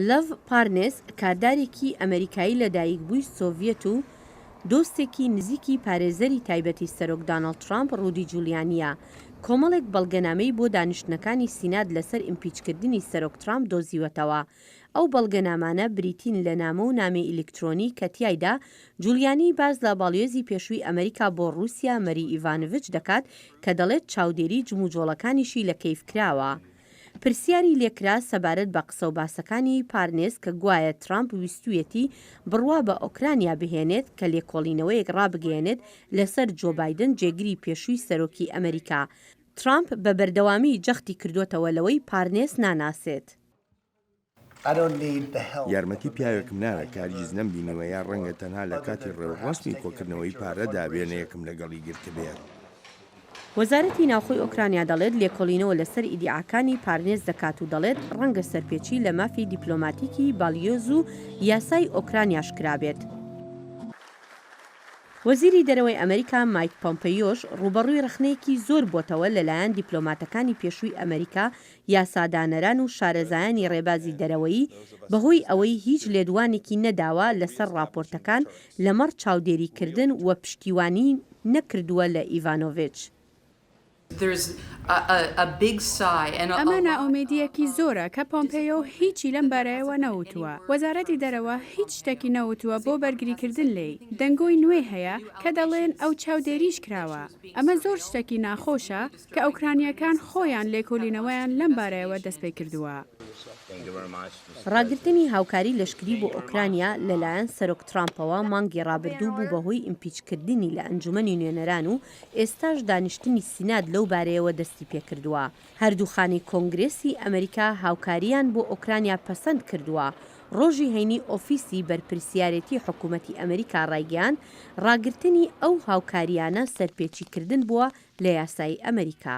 لەڤ پارنێس کاردارێکی ئەمریکایی لەدایکبووی سۆڤیەت و دۆستێکی نزیکی پارێزەری تایبەتی سەرۆک دۆناڵد ترامپ ڕودی جولیانیە کۆمەڵێک بەڵگەنامەی بۆ دانیشتنەکانی سینات لەسەر ئیمپیچکردنی سەرۆک ترامپ دۆزیوەتەوە. ئەو بەڵگەنامانە بریتین لە نامە و نامەی ئیلکترۆنی کە تیایدا جولیانی باز لە باڵیۆزی پێشووی ئەمریکا بۆ رووسیا مەری ئیڤانڤچ دەکات کە دەڵێت چاودێری جموجۆڵەکانیشی لە کەیف کراوە. پرسیاری لێکرا سەبارەت بە قسە و باسەکانی پارنێس کە گوایە ترامپ ویستویەتی بڕوا بە ئۆکرانیا بهێنێت کە لێکۆڵینەوەیەک ڕابگەێنێت لەسەر جۆ بایدن جێگیری پێشووی سەرۆکی ئەمریکا. ترامپ بە بەردەوامی جەختی کردوتەوە لەوەی پارنێس ناناسێت. یارمەتی پیاوێکم نارە کاریز نەمبینەوە یان ڕەنگە تەنها لە کاتی ڕێوەڕاستمی کۆکردنەوەی پارەدا بێنە یەکم لەگەڵی گرتە بێت. وەزارەتی ناوخۆی ئۆکرانیا دەڵێت لێکۆڵینەوە لەسەر ئیدیعاکانی پارنێز دەکات و دەڵێت ڕەنگە سەرپێچی لە مافی دیپلۆماتیکی باڵیۆز و یاسای ئۆکرانیاش کرابێت. وەزیری دەرەوەی ئەمریکا مایک پۆمپیۆش ڕوبەڕووی رەخنەیەکی زۆر بۆتەوە لەلایەن دیپلۆماتەکانی پێشووی ئەمریکا، یاسادانەران و شارەزایانی ڕێبازی دەرەوەیی بەهۆی ئەوەی هیچ لێدوانێکی نەداوە لەسەر راپۆرتەکان لەمەڕ چاودێریکردن وە پشتیوانی نەکردووە لە ئیڤانۆڤچ. ئەمە نائومێدیەکی زۆرە کە پۆمپیۆ هیچی لەم بارەیەوە نەوتووە. وەزارەتی دەرەوە هیچ شتێکی نەوتووە بۆ بەرگریکردن لێی. دەنگۆی نوێ هەیە کە دەڵێن ئەو چاودێریش کراوە. ئەمە زۆر شتێکی ناخۆشە کە ئوکرانیەکان خۆیان لێکۆڵینەوەیان لەم بارەیەوە دەست پێ کردووە. ڕاگررتنی هاوکاری لەشکری بۆ ئۆکرانیا لەلایەن سەرۆک ترامپەوە مانگی ڕابردوو بوو بەهۆی ئیمپیچکردنی لە ئەنجومەنی نوێنەران و ئێستاش دانیشتنی سینات لەو بارەیەوە دەستی پێکردووە. هەردووخانی کۆنگرێسی ئەمریکا هاوکاریان بۆ ئۆکرانیا پەسەند کردووە. ڕۆژی هەینی ئۆفیسی بەرپرسیارەتی حکوومەتی ئەمریکا ڕایگەیاند ڕاگررتنی ئەو هاوکاریانە سەرپێچیکردن بووە لە یاسای ئەمریکا.